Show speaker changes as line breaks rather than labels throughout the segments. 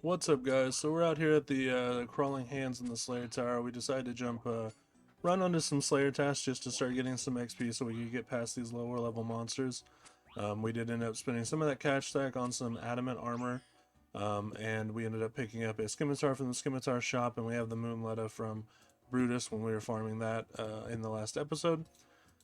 What's up, guys? So we're out here at the Crawling Hands in the Slayer Tower. We decided to run onto some Slayer tasks just to start getting some XP so we could get past these lower level monsters. We did end up spending some of that cash stack on some adamant armor, and we ended up picking up a scimitar from the scimitar shop, and we have the Moonletta from Brutus when we were farming that in the last episode.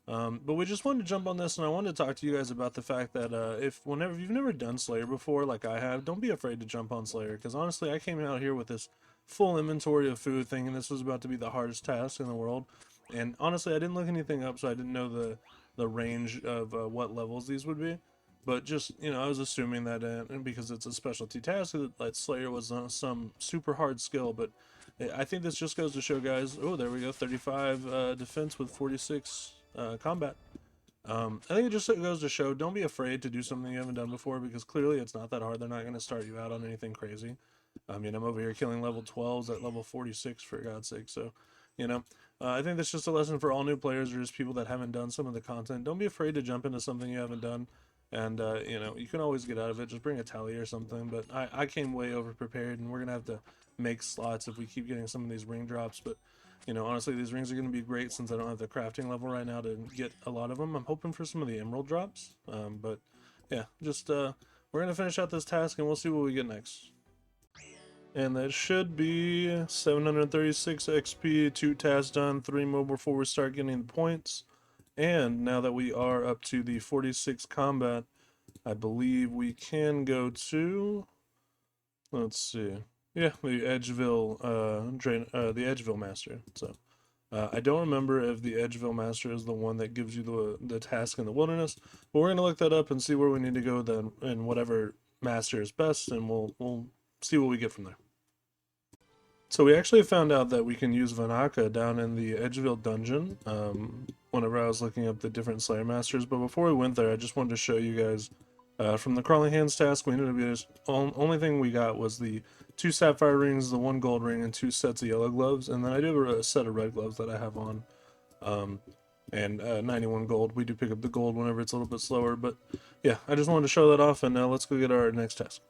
But we just wanted to jump on this, and I wanted to talk to you guys about the fact that whenever you've never done Slayer before, like I have, don't be afraid to jump on Slayer. Because honestly, I came out here with this full inventory of food, thinking this was about to be the hardest task in the world. And honestly, I didn't look anything up, so I didn't know the range of what levels these would be. But just I was assuming that, and because it's a specialty task, that Slayer was some super hard skill. But I think this just goes to show, guys. Oh, there we go, 35 defense with 46 combat. I think it just goes to show, don't be afraid to do something you haven't done before, because clearly it's not that hard. They're not going to start you out on anything crazy. I mean, I'm over here killing level 12s at level 46, for God's sake. So, I think that's just a lesson for all new players or just people that haven't done some of the content. Don't be afraid to jump into something you haven't done. And, you can always get out of it. Just bring a tally or something. But I came way over prepared, and we're going to have to make slots if we keep getting some of these ring drops. But honestly, these rings are going to be great since I don't have the crafting level right now to get a lot of them. I'm hoping for some of the emerald drops. But yeah, just we're going to finish out this task and we'll see what we get next. And that should be 736 XP, 2 tasks done, 3 more before we start getting the points. And now that we are up to the 46 combat, I believe we can go to, let's see. Yeah, the Edgeville the Edgeville Master. So I don't remember if the Edgeville Master is the one that gives you the task in the wilderness, but we're gonna look that up and see where we need to go then, and whatever master is best, and we'll see what we get from there. So we actually found out that we can use Vanaka down in the Edgeville dungeon. Whenever I was looking up the different Slayer Masters, but before we went there, I just wanted to show you guys. From the Crawling Hands task, we ended up getting, only thing we got was the 2 sapphire rings, the 1 gold ring, and 2 sets of yellow gloves, and then I do have a set of red gloves that I have on, and 91 gold. We do pick up the gold whenever it's a little bit slower, but yeah, I just wanted to show that off, and now let's go get our next task.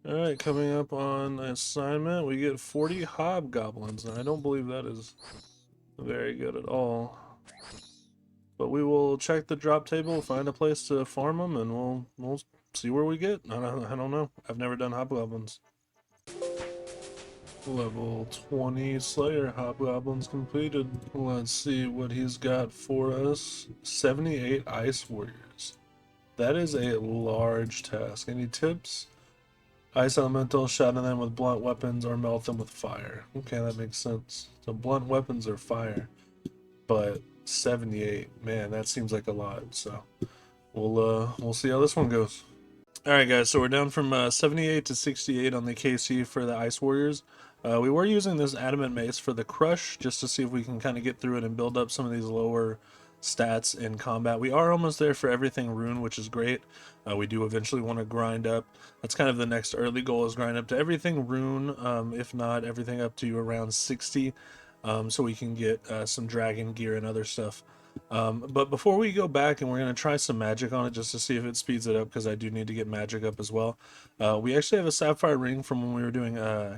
Alright, coming up on assignment, we get 40 hobgoblins, and I don't believe that is very good at all. But we will check the drop table, find a place to farm them, and we'll see where we get. I don't know. I've never done hobgoblins. Level 20 Slayer hobgoblins completed. Let's see what he's got for us. 78 Ice Warriors. That is a large task. Any tips? Ice elemental, shatter them with blunt weapons or melt them with fire. Okay, that makes sense. So blunt weapons are fire, but 78, man, that seems like a lot. So we'll see how this one goes. All right, guys. So we're down from 78 to 68 on the KC for the Ice Warriors. We were using this adamant mace for the crush just to see if we can kind of get through it and build up some of these lower stats in combat. We are almost there for everything rune, which is great. We do eventually want to grind up. That's kind of the next early goal, is grind up to everything rune, if not everything up to around 60, so we can get some dragon gear and other stuff. But before we go back, and we're going to try some magic on it just to see if it speeds it up, because I do need to get magic up as well. We actually have a sapphire ring from when we were doing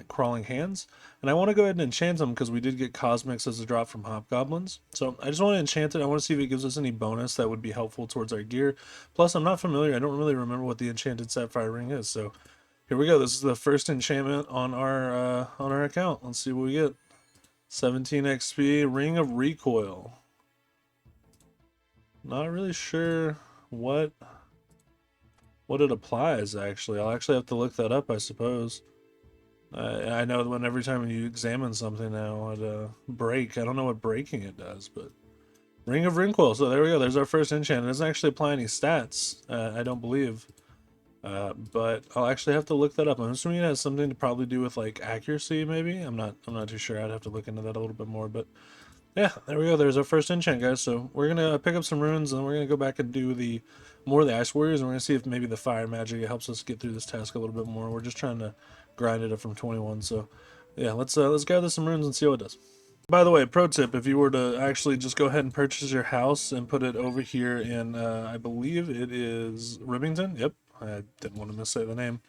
Crawling Hands, and I want to go ahead and enchant them because we did get cosmics as a drop from hobgoblins. So I just want to enchant it. I want to see if it gives us any bonus that would be helpful towards our gear. Plus, I'm not familiar. I don't really remember what the enchanted sapphire ring is. So here we go. This is the first enchantment on our account. Let's see what we get. 17 XP, Ring of Recoil. Not really sure what it applies, actually. I'll actually have to look that up, I suppose. I know when every time you examine something now, it break. I don't know what breaking it does, but Ring of Recoil. So there we go. There's our first enchant. It doesn't actually apply any stats, I don't believe. But I'll actually have to look that up. I'm assuming it has something to probably do with like accuracy, maybe. I'm not too sure. I'd have to look into that a little bit more, but yeah, there we go. There's our first enchant, guys. So we're gonna pick up some runes, and we're gonna go back and do more of the Ice Warriors, and we're gonna see if maybe the fire magic helps us get through this task a little bit more. We're just trying to grind it up from 21. So yeah, let's gather some runes and see how it does. By the way, pro tip: if you were to actually just go ahead and purchase your house and put it over here in, I believe it is Ribington. Yep, I didn't want to missay the name.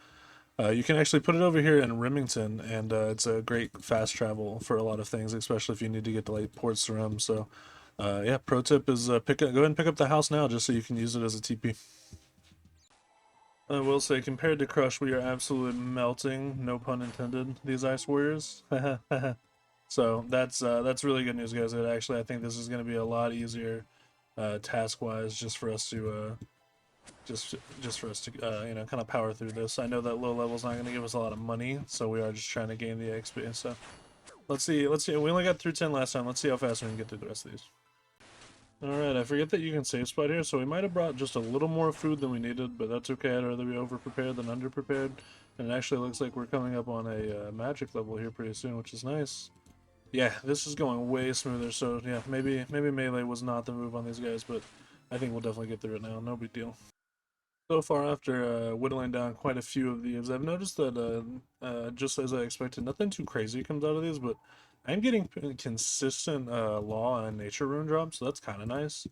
You can actually put it over here in Remington, and it's a great fast travel for a lot of things, especially if you need to get to like Port Sarim. So, yeah, pro tip is go ahead and pick up the house now, just so you can use it as a TP. I will say, compared to Crush, we are absolutely melting, no pun intended, these Ice Warriors. So that's really good news, guys. Actually, I think this is going to be a lot easier, task-wise, just for us to just for us to kind of power through this. I know that low level's not going to give us a lot of money, so we are just trying to gain the XP and stuff. Let's see. We only got through 10 last time. Let's see how fast we can get through the rest of these. Alright, I forget that you can save spot here, so we might have brought just a little more food than we needed, but that's okay. I'd rather be over-prepared than under-prepared. And it actually looks like we're coming up on a magic level here pretty soon, which is nice. Yeah, this is going way smoother, so yeah, maybe melee was not the move on these guys, but I think we'll definitely get through it now. No big deal. So far, after whittling down quite a few of these, I've noticed that, just as I expected, nothing too crazy comes out of these, but I'm getting consistent law and nature rune drops, so that's kind of nice.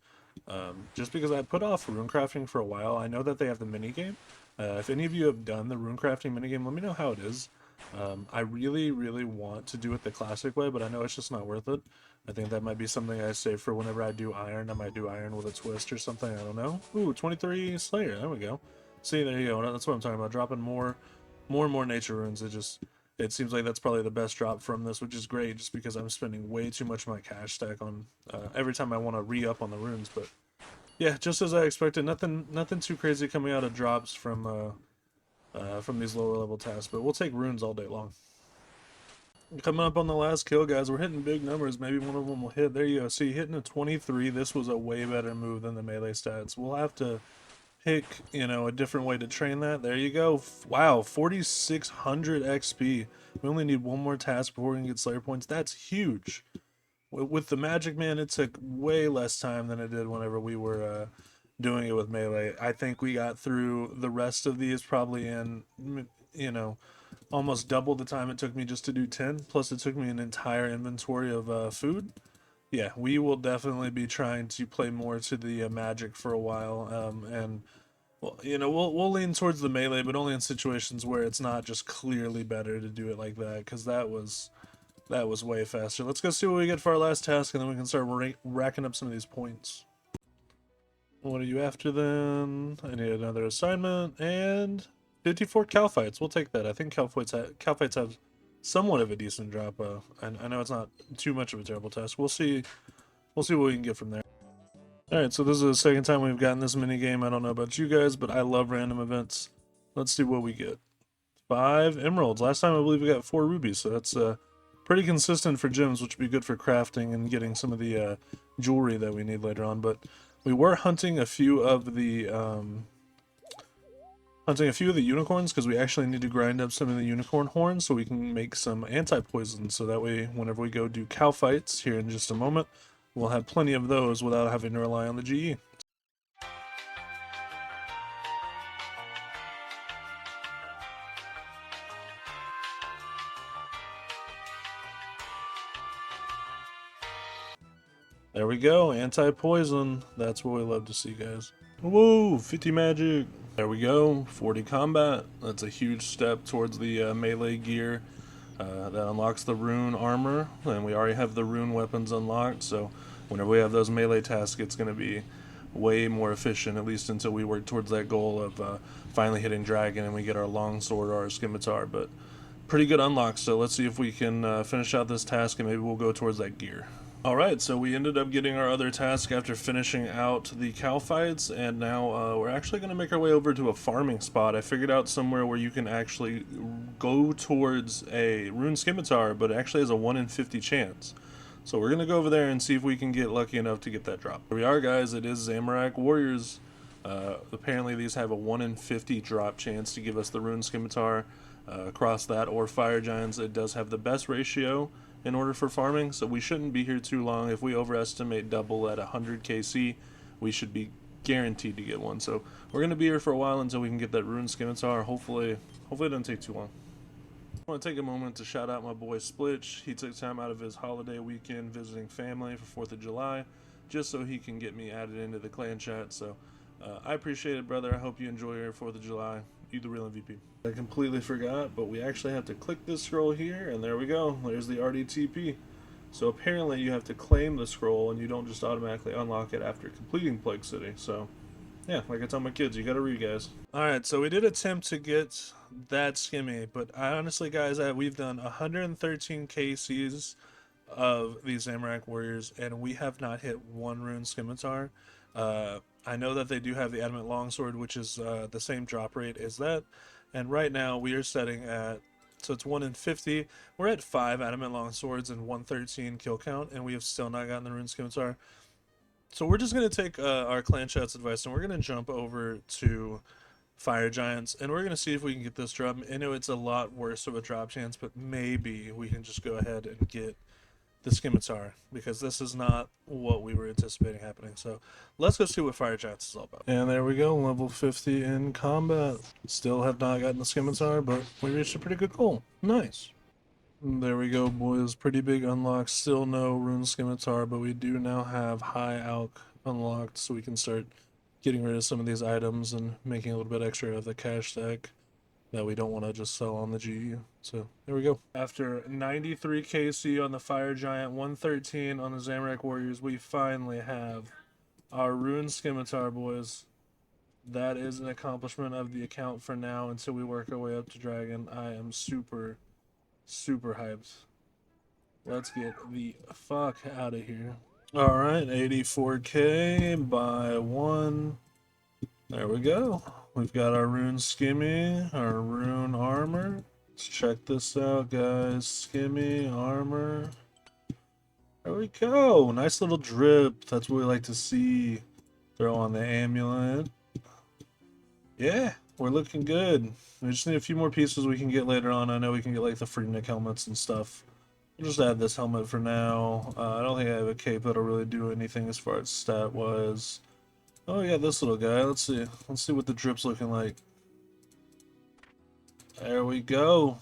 Just because I put off rune crafting for a while, I know that they have the minigame. If any of you have done the rune crafting minigame, let me know how it is. I really, really want to do it the classic way, but I know it's just not worth it. I think that might be something I save for whenever I do iron. I might do iron with a twist or something. I don't know. Ooh, 23 Slayer. There we go. See, there you go. That's what I'm talking about. Dropping more and more nature runes. It seems like that's probably the best drop from this, which is great just because I'm spending way too much of my cash stack on every time I want to re-up on the runes. But yeah, just as I expected, nothing too crazy coming out of drops from these lower level tasks. But we'll take runes all day long. Coming up on the last kill, guys. We're hitting big numbers. Maybe one of them will hit. There you go. See, hitting a 23. This was a way better move than the melee stats. We'll have to pick, a different way to train that. There you go. Wow, 4,600 XP. We only need one more task before we can get Slayer points. That's huge. With the Magic Man, it took way less time than it did whenever we were doing it with melee. I think we got through the rest of these probably in, almost double the time it took me just to do 10. Plus, it took me an entire inventory of food. Yeah, we will definitely be trying to play more to the magic for a while. And well, we'll lean towards the melee, but only in situations where it's not just clearly better to do it like that, because that was way faster. Let's go see what we get for our last task, and then we can start racking up some of these points. What are you after then? I need another assignment, and 54 cow fights. We'll take that. I think cow fights have somewhat of a decent drop. I know it's not too much of a terrible task. We'll see. We'll see what we can get from there. Alright, so this is the second time we've gotten this mini game. I don't know about you guys, but I love random events. Let's see what we get. 5 emeralds. Last time I believe we got 4 rubies, so that's pretty consistent for gems, which would be good for crafting and getting some of the jewelry that we need later on. But we were hunting a few of the unicorns, because we actually need to grind up some of the unicorn horns so we can make some anti-poison, so that way whenever we go do cow fights here in just a moment, we'll have plenty of those without having to rely on the GE. There we go, anti-poison. That's what we love to see, guys. Whoa, 50 magic. There we go, 40 combat. That's a huge step towards the melee gear. That unlocks the rune armor, and we already have the rune weapons unlocked, so whenever we have those melee tasks, it's going to be way more efficient, at least until we work towards that goal of finally hitting dragon and we get our longsword or our scimitar. But pretty good unlock, so let's see if we can finish out this task, and maybe we'll go towards that gear. Alright, so we ended up getting our other task after finishing out the cow fights, and now we're actually going to make our way over to a farming spot. I figured out somewhere where you can actually go towards a Rune Scimitar, but it actually has a 1 in 50 chance. So we're going to go over there and see if we can get lucky enough to get that drop. Here we are, guys. It is Zamorak Warriors. Apparently these have a 1 in 50 drop chance to give us the Rune Scimitar. Across that or Fire Giants, it does have the best ratio in order for farming, so we shouldn't be here too long. If we overestimate double at 100 KC, we should be guaranteed to get one. So we're going to be here for a while until we can get that Rune Scimitar. Hopefully it doesn't take too long. I want to take a moment to shout out my boy Splitch. He took time out of his holiday weekend visiting family for 4th of July, just so he can get me added into the clan chat. So I appreciate it, brother. I hope you enjoy your 4th of July. you the real MVP. I completely forgot, but we actually have to click this scroll here, and there we go. There's the RDTP. So apparently you have to claim the scroll, and you don't just automatically unlock it after completing Plague City. So yeah, like I tell my kids, you gotta read, guys. Alright, so we did attempt to get that Scimmy, but honestly, guys, we've done 113 KCs of these Zamorak warriors, and we have not hit one Rune Scimitar. I know that they do have the Adamant Longsword, which is the same drop rate as that, and right now we are setting at, so it's 1 in 50. We're at 5 Adamant Longswords and 113 kill count, and we have still not gotten the Rune Scimitar. So we're just going to take our clan chat's advice, and we're going to jump over to Fire Giants, and we're going to see if we can get this drop. I know it's a lot worse of a drop chance, but maybe we can just go ahead and get the Scimitar, because this is not what we were anticipating happening. So let's go see what Fire Giants is all about. And there we go, level 50 in combat. Still have not gotten the Scimitar, but we reached a pretty good goal. Nice. There we go, boys. Pretty big unlock. Still no Rune Scimitar, but we do now have High Alk unlocked, so we can start getting rid of some of these items and making a little bit extra of the cash stack that we don't want to just sell on the GE. So there we go. After 93 KC on the Fire Giant, 113 on the Zamorak Warriors, we finally have our Rune Scimitar, boys. That is an accomplishment of the account for now until we work our way up to Dragon. I am super hyped. Let's get the fuck out of here. Alright, 84k by 1. There we go. We've got our Rune Scimmy, our Rune Armor. Let's check this out, guys. Scimmy, Armor. There we go. Nice little drip. That's what we like to see. Throw on the amulet. Yeah, we're looking good. We just need a few more pieces we can get later on. I know we can get like the Freaknik helmets and stuff. We'll just add this helmet for now. I don't think I have a cape that'll really do anything as far as stat-wise. Oh yeah, this little guy. Let's see. Let's see what the drip's looking like. There we go.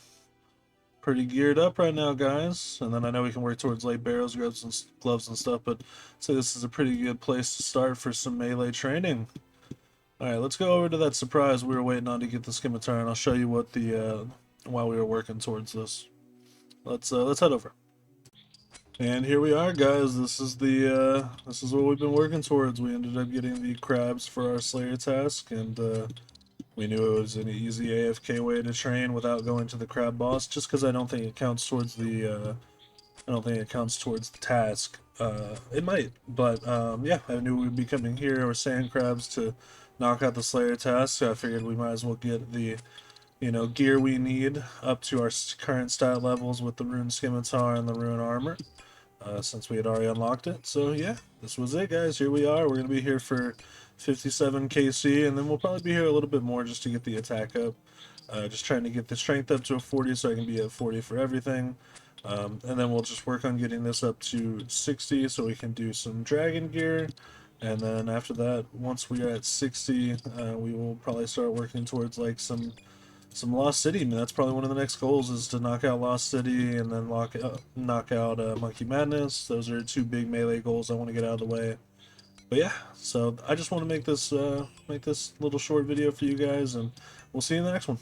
Pretty geared up right now, guys. And then I know we can work towards light barrels, gloves and stuff, but I'd say this is a pretty good place to start for some melee training. Alright, let's go over to that surprise we were waiting on to get the Scimitar, and I'll show you what the while we were working towards this. Let's head over. And here we are, guys. This is what we've been working towards. We ended up getting the crabs for our Slayer task, and we knew it was an easy AFK way to train without going to the crab boss, just because I don't think it counts towards the task. It might, but yeah, I knew we'd be coming here or sand crabs to knock out the Slayer task, so I figured we might as well get the gear we need up to our current stat levels with the Rune Scimitar and the Rune Armor, since we had already unlocked it. So yeah, this was it, guys. Here we are. We're going to be here for 57 KC, and then we'll probably be here a little bit more just to get the attack up. Just trying to get the strength up to a 40 so I can be at 40 for everything. And then we'll just work on getting this up to 60 so we can do some dragon gear. And then after that, once we are at 60, we will probably start working towards like some Lost City. I mean, that's probably one of the next goals, is to knock out Lost City and then knock out Monkey Madness. Those are 2 big melee goals I want to get out of the way. But yeah, so I just want to make this little short video for you guys, and we'll see you in the next one.